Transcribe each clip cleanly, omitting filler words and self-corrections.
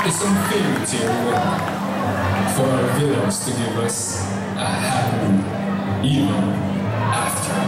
It's unfair for our villains to give us a happy even after.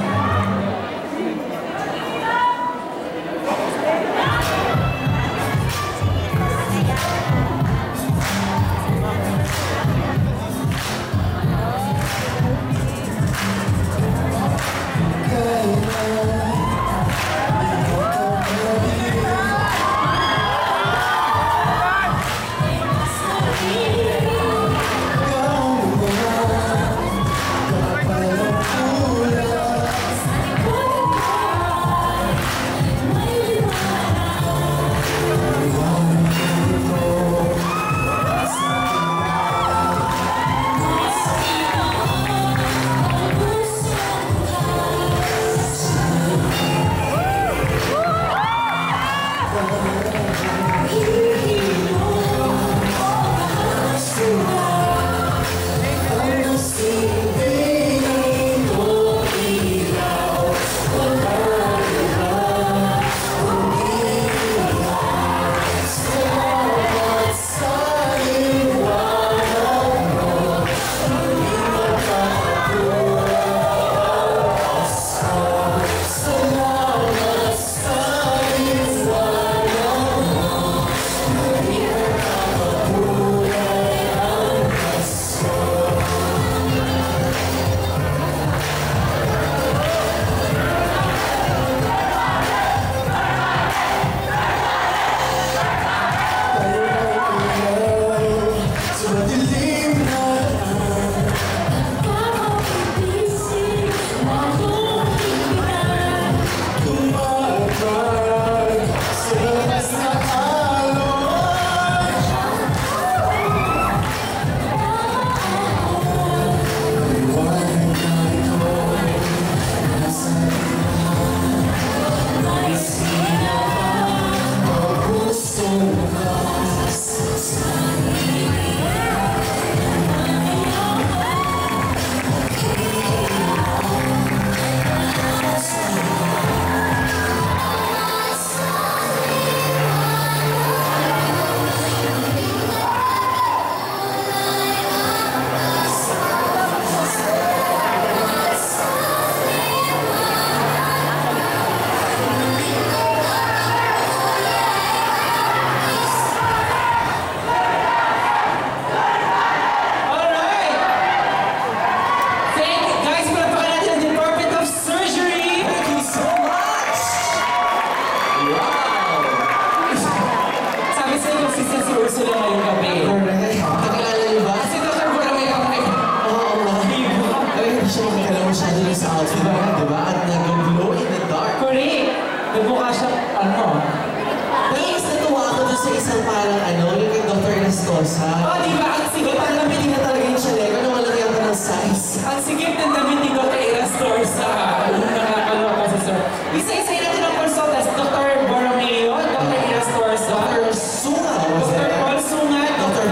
Oh, di ba? Ang sigit ang damit na talaga yung chaleco na walang yata ng size. Ang sigit ng damit ni Dr. Erastorza. Nakakaloka sa sir. Isa-isay natin ang consultants. Dr. Borromeo, Dr. Erastorza, Dr. Sunga, Dr. Paul Sunga, Dr.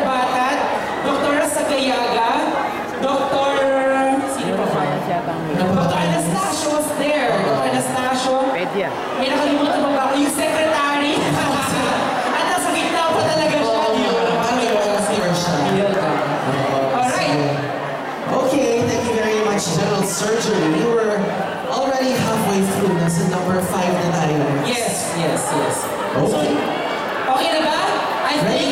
Batad, Dr. Sagayaga, Dr. Sino pa ba? Dr. Anastasio was there. Dr. Anastasio. May nakalimutan mo ba? Yung secretary. At nasa gitna pa talaga siya. Okay, thank you very much, General Surgery. We were already halfway through. Nasa number 5 na tayo. Yes. Okay. Okay na ba? I think